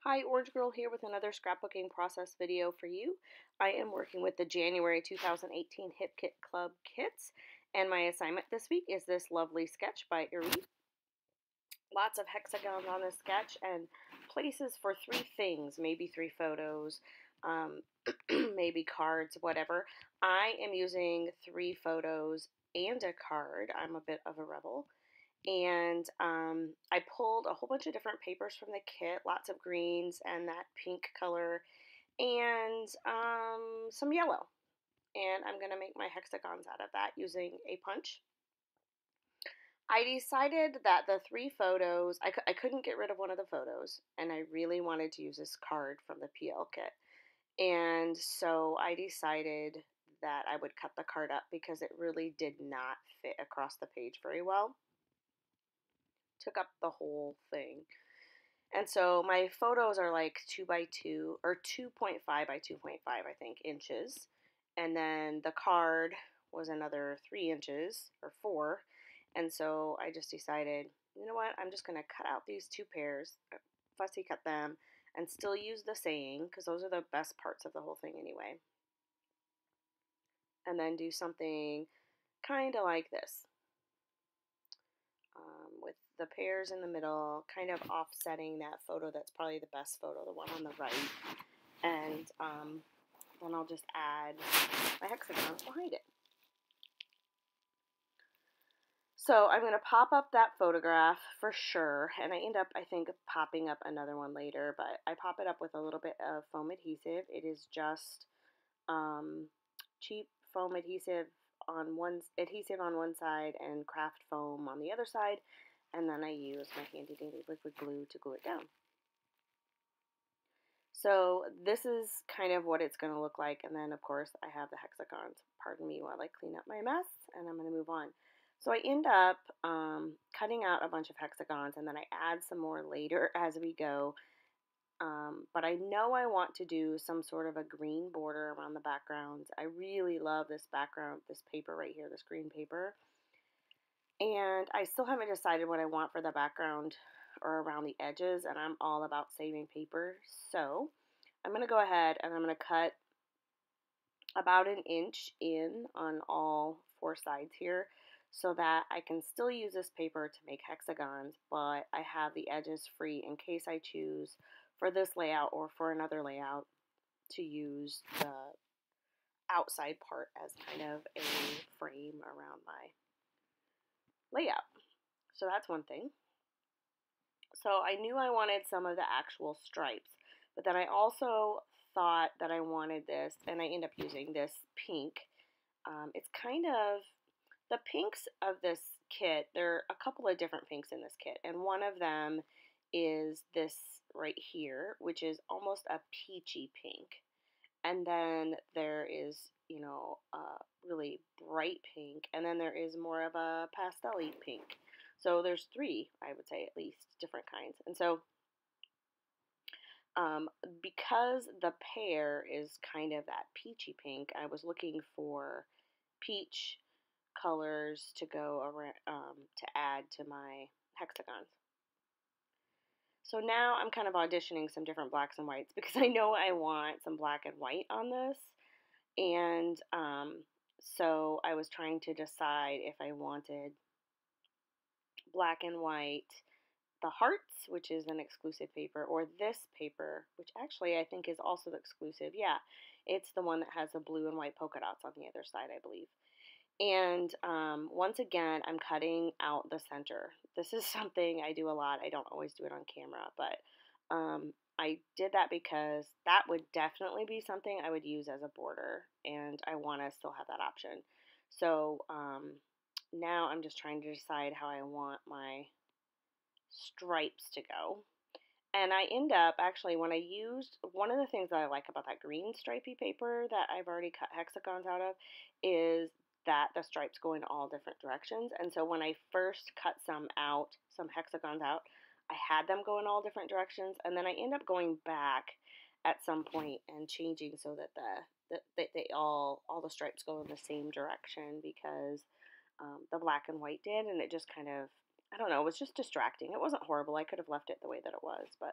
Hi, Orange Girl here with another scrapbooking process video for you. I am working with the January 2018 Hip Kit Club kits, and my assignment this week is this lovely sketch by Eri. Lots of hexagons on this sketch and places for three things, maybe three photos, um, maybe cards, whatever. I am using three photos and a card. I'm a bit of a rebel. And I pulled a whole bunch of different papers from the kit, lots of greens and that pink color, and some yellow. And I'm going to make my hexagons out of that using a punch. I decided that the three photos, I couldn't get rid of one of the photos, and I really wanted to use this card from the PL kit. And so I decided that I would cut the card up because it really did not fit across the page very well. Took up the whole thing. And so my photos are like 2 by 2 or 2.5 by 2.5, I think, inches. And then the card was another 3 inches or 4. And so I just decided, you know what, I'm just going to cut out these two pairs, fussy cut them, and still use the saying because those are the best parts of the whole thing anyway. And then do something kind of like this. With the pairs in the middle, kind of offsetting that photo that's probably the best photo, the one on the right. And then I'll just add my hexagons behind it. So I'm going to pop up that photograph for sure, and I end up, I think, popping up another one later, but I pop it up with a little bit of foam adhesive. It is just cheap foam adhesive on one side and craft foam on the other side, and then I use my handy dandy liquid glue to glue it down. So this is kind of what it's going to look like, and then of course I have the hexagons. Pardon me while I clean up my mess, and I'm going to move on. So I end up cutting out a bunch of hexagons, and then I add some more later as we go. But I know I want to do some sort of a green border around the background. I really love this background, this paper right here, this green paper. And I still haven't decided what I want for the background or around the edges, and I'm all about saving paper. So I'm going to go ahead and I'm going to cut about an inch in on all four sides here so that I can still use this paper to make hexagons, but I have the edges free in case I choose for this layout or for another layout to use the outside part as kind of a frame around my layout. So that's one thing. So I knew I wanted some of the actual stripes, but then I also thought that I wanted this, and I end up using this pink. It's kind of, the pinks of this kit, there are a couple of different pinks in this kit, and one of them is this right here, which is almost a peachy pink. And then there is, you know, a really bright pink, and then there is more of a pastel-y pink. So there's three, I would say, at least, different kinds. And so because the pear is kind of that peachy pink, I was looking for peach colors to go around to add to my hexagons. So now I'm kind of auditioning some different blacks and whites because I know I want some black and white on this. And so I was trying to decide if I wanted black and white, the hearts, which is an exclusive paper, or this paper, which actually I think is also exclusive. Yeah, it's the one that has the blue and white polka dots on the other side, I believe. And once again, I'm cutting out the center. This is something I do a lot. I don't always do it on camera, but I did that because that would definitely be something I would use as a border, and I want to still have that option. So now I'm just trying to decide how I want my stripes to go. And I end up, actually, when I used, one of the things that I like about that green stripy paper that I've already cut hexagons out of is that the stripes go in all different directions. And so when I first cut some hexagons out, I had them go in all different directions. And then I end up going back at some point and changing so that all the stripes go in the same direction because the black and white did, and it just kind of, I don't know, it was just distracting. It wasn't horrible. I could have left it the way that it was, but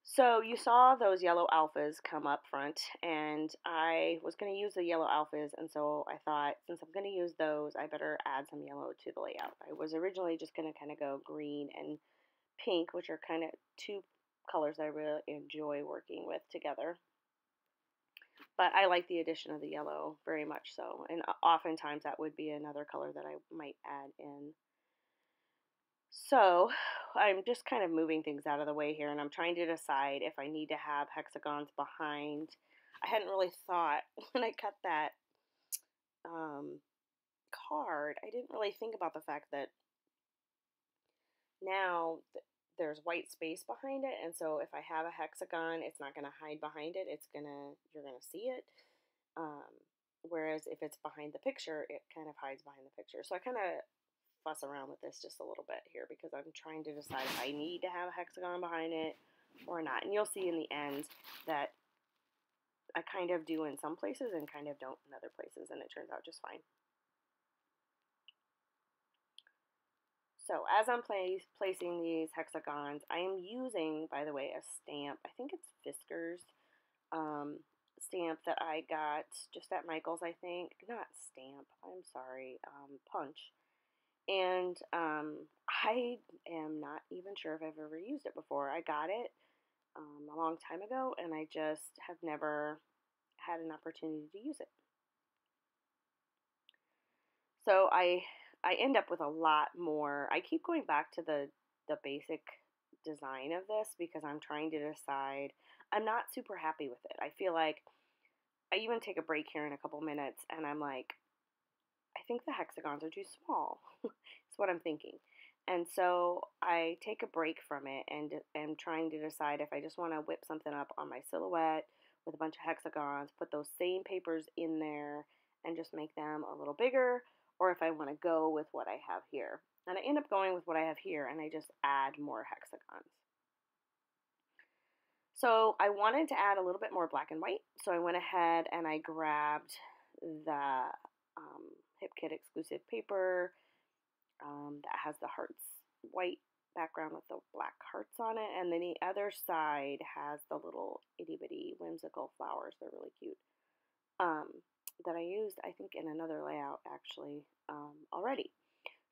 So you saw those yellow alphas come up front, and I was going to use the yellow alphas, and so I thought since I'm going to use those, I better add some yellow to the layout. I was originally just going to kind of go green and pink, which are kind of two colors I really enjoy working with together. But I like the addition of the yellow very much so, and oftentimes that would be another color that I might add in. So I'm just kind of moving things out of the way here, and I'm trying to decide if I need to have hexagons behind. I hadn't really thought when I cut that um, card, I didn't really think about the fact that now there's white space behind it, and so if I have a hexagon, it's not going to hide behind it. You're gonna see it. Um, Whereas if it's behind the picture, it kind of hides behind the picture. So I kind of fuss around with this just a little bit here because I'm trying to decide if I need to have a hexagon behind it or not. And you'll see in the end that I kind of do in some places and kind of don't in other places, and it turns out just fine. So as I'm placing these hexagons, I am using, by the way, a stamp. I think it's Fisker's stamp that I got just at Michael's, I think. Not stamp, I'm sorry, punch. And I am not even sure if I've ever used it before. I got it a long time ago, and I just have never had an opportunity to use it. So I end up with a lot more. I keep going back to the basic design of this because I'm trying to decide. I'm not super happy with it. I feel like I even take a break here in a couple minutes, and I'm like, I think the hexagons are too small. That's what I'm thinking. And so I take a break from it and am trying to decide if I just want to whip something up on my silhouette with a bunch of hexagons, put those same papers in there and just make them a little bigger, or if I want to go with what I have here. And I end up going with what I have here, and I just add more hexagons. So I wanted to add a little bit more black and white, so I went ahead and I grabbed the Hip Kit exclusive paper that has the hearts white background with the black hearts on it, and then the other side has the little itty bitty whimsical flowers. They're really cute. That I used, I think, in another layout actually already.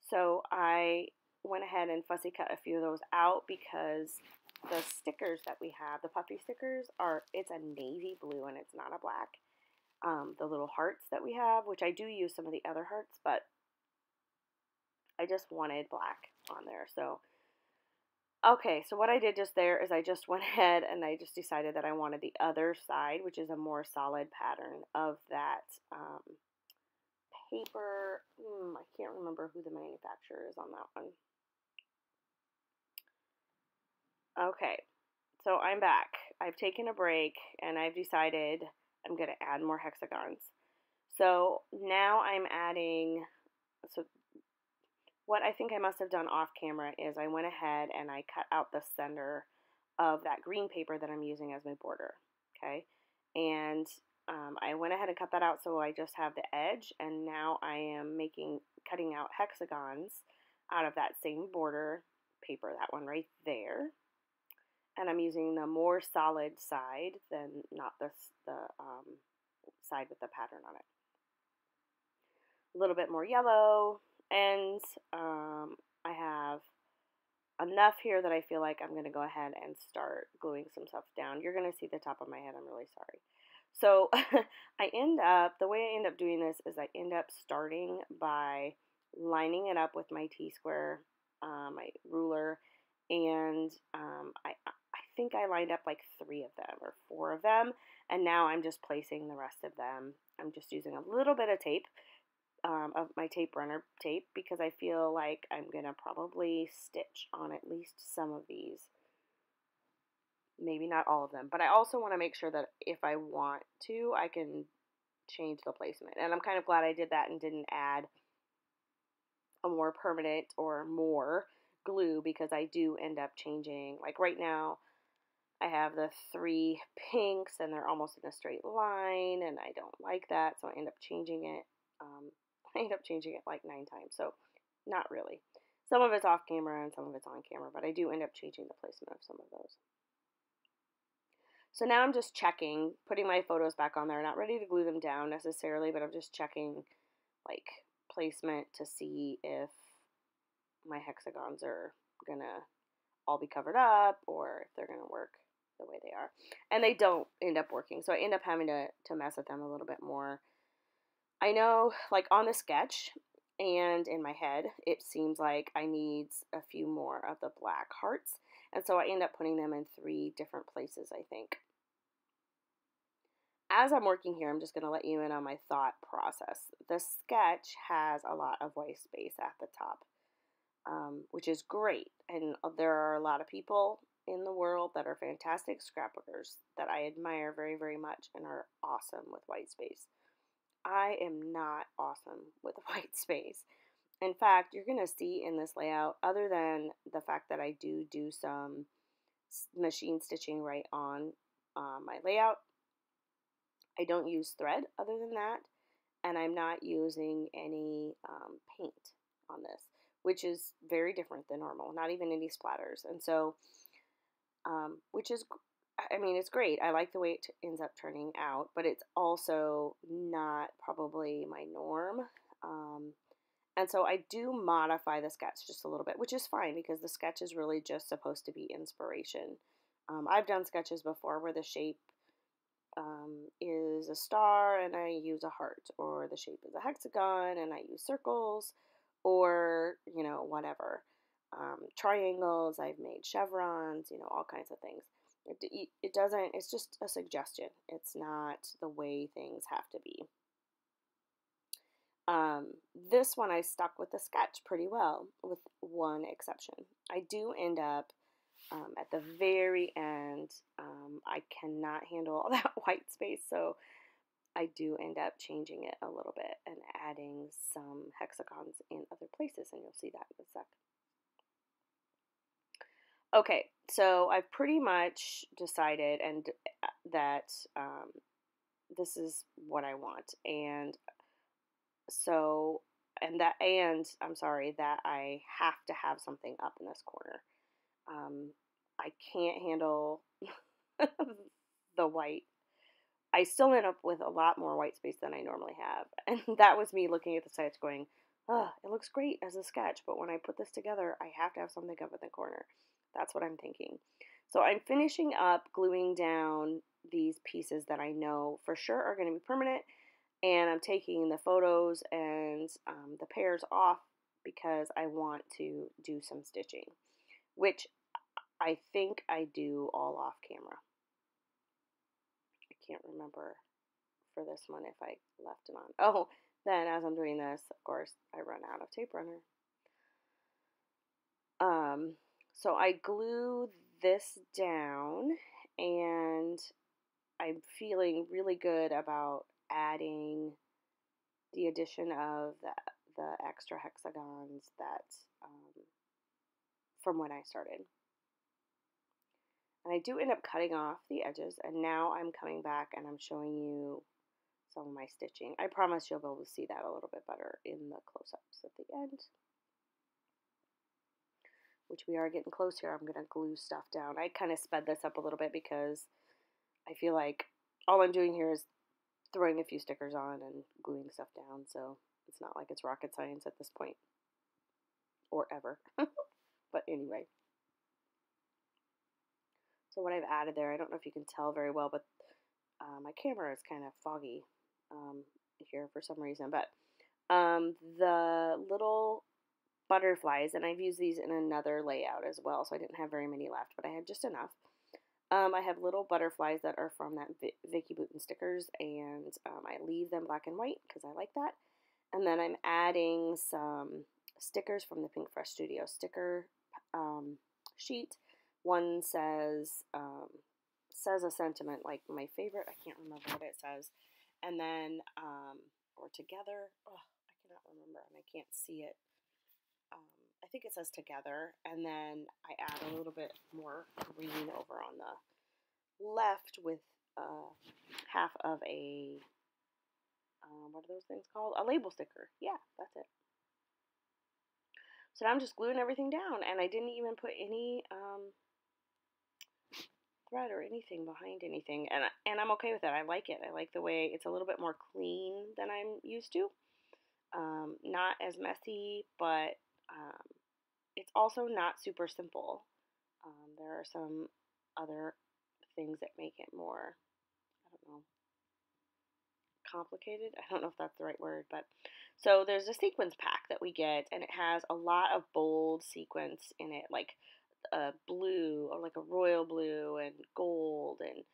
So I went ahead and fussy cut a few of those out because the stickers that we have, the puffy stickers, it's a navy blue and it's not a black. The little hearts that we have, which I do use some of the other hearts, but I just wanted black on there. So, okay, so what I did just there is I just went ahead and I just decided that I wanted the other side, which is a more solid pattern of that paper. I can't remember who the manufacturer is on that one. Okay, so I'm back. I've taken a break and I've decided I'm going to add more hexagons. So now I'm adding, so what I think I must have done off camera is I went ahead and I cut out the center of that green paper that I'm using as my border, okay? And I went ahead and cut that out so I just have the edge, and now I am cutting out hexagons out of that same border paper, that one right there. And I'm using the more solid side than not the side with the pattern on it. A little bit more yellow, and I have enough here that I feel like I'm going to go ahead and start gluing some stuff down. You're going to see the top of my head. I'm really sorry. So the way I end up doing this is I end up starting by lining it up with my T-square, my ruler, and I think I lined up like 3 of them or 4 of them, and now I'm just placing the rest of them. I'm just using a little bit of tape, of my tape runner tape, because I feel like I'm going to probably stitch on at least some of these. Maybe not all of them, but I also want to make sure that if I want to, I can change the placement. And I'm kind of glad I did that and didn't add a more permanent or more glue, because I do end up changing. Like right now, I have the 3 pinks and they're almost in a straight line, and I don't like that, so I end up changing it. I end up changing it like 9 times, so not really. Some of it's off camera and some of it's on camera, but I do end up changing the placement of some of those. So now I'm just checking, putting my photos back on there. Not ready to glue them down necessarily, but I'm just checking like placement to see if my hexagons are gonna all be covered up or if they're gonna work the way they are. And they don't end up working, so I end up having to mess with them a little bit more. I know, like on the sketch and in my head, it seems like I need a few more of the black hearts, and so I end up putting them in 3 different places, I think. As I'm working here, I'm just going to let you in on my thought process. The sketch has a lot of white space at the top, which is great. And there are a lot of people in the world that are fantastic scrapbookers that I admire very, very much and are awesome with white space. I am not awesome with white space. In fact, you're going to see in this layout, other than the fact that I do some machine stitching right on my layout, I don't use thread other than that, and I'm not using any paint on this, which is very different than normal, not even any splatters. And so, which is, I mean, it's great. I like the way it ends up turning out, but it's also not probably my norm. And so I do modify the sketch just a little bit, which is fine because the sketch is really just supposed to be inspiration. I've done sketches before where the shape is a star and I use a heart, or the shape is a hexagon and I use circles, or, you know, whatever. Triangles, I've made chevrons, you know, all kinds of things. It doesn't, it's just a suggestion. It's not the way things have to be. This one I stuck with the sketch pretty well, with one exception. I do end up at the very end, I cannot handle all that white space, so I do end up changing it a little bit and adding some hexagons in other places, and you'll see that in a sec. Okay, so I've pretty much decided and that this is what I want, and so I'm sorry that I have to have something up in this corner. I can't handle the white. I still end up with a lot more white space than I normally have. And that was me looking at the sketch going, oh, it looks great as a sketch, but when I put this together, I have to have something up in the corner. That's what I'm thinking. So I'm finishing up gluing down these pieces that I know for sure are going to be permanent, and I'm taking the photos and the pairs off because I want to do some stitching, which I think I do all off camera. I can't remember for this one if I left it on. Oh, then as I'm doing this, of course, I run out of tape runner. So I glue this down, and I'm feeling really good about adding the addition of the extra hexagons that from when I started. And I do end up cutting off the edges, and now I'm coming back and I'm showing you some of my stitching. I promise you'll be able to see that a little bit better in the close-ups at the end, which we are getting close here. I'm going to glue stuff down. I kind of sped this up a little bit because I feel like all I'm doing here is throwing a few stickers on and gluing stuff down, so it's not like it's rocket science at this point, or ever. But anyway. So what I've added there, I don't know if you can tell very well, but my camera is kind of foggy here for some reason, but the little butterflies, and I've used these in another layout as well, so I didn't have very many left, but I had just enough. I have little butterflies that are from that Vicky Bouton stickers, and I leave them black and white because I like that. And then I'm adding some stickers from the Pink Fresh Studio sticker sheet. One says a sentiment, like my favorite, I can't remember what it says, and then or together, oh, I cannot remember and I can't see it. I think it says together, and then I add a little bit more green over on the left with half of a what are those things called? A label sticker. Yeah, that's it. So now I'm just gluing everything down, and I didn't even put any thread or anything behind anything, and I'm okay with it. I like it. I like the way it's a little bit more clean than I'm used to. Not as messy, but it's also not super simple. There are some other things that make it more, I don't know, complicated. I don't know if that's the right word, but so there's a sequins pack that we get, and it has a lot of bold sequins in it, like a blue or like a royal blue and gold and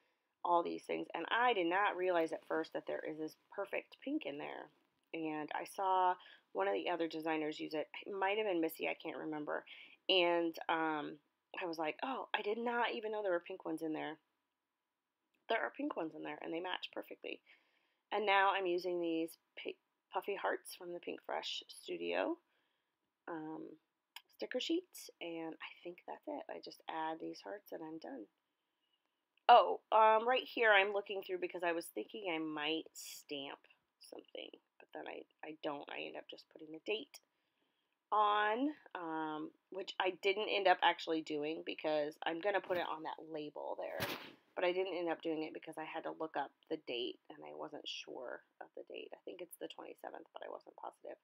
all these things. And I did not realize at first that there is this perfect pink in there. And I saw one of the other designers use it. It might have been Missy, I can't remember. And I was like, oh, I did not even know there were pink ones in there. There are pink ones in there, and they match perfectly. And now I'm using these puffy hearts from the Pink Fresh Studio um, sticker sheets, and I think that's it. I just add these hearts and I'm done. Oh, right here I'm looking through because I was thinking I might stamp something, but then I don't. I end up just putting the date on, which I didn't end up actually doing because I'm going to put it on that label there. But I didn't end up doing it because I had to look up the date and I wasn't sure of the date. I think it's the 27th, but I wasn't positive.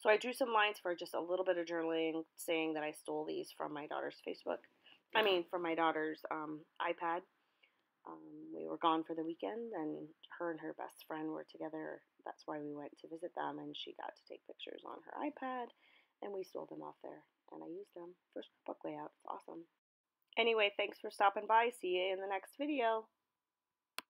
So I drew some lines for just a little bit of journaling, saying that I stole these from my daughter's Facebook. I mean, from my daughter's iPad. We were gone for the weekend, and her best friend were together. That's why we went to visit them, and she got to take pictures on her iPad, and we stole them off there, and I used them for book layout. It's awesome. Anyway, thanks for stopping by. See you in the next video.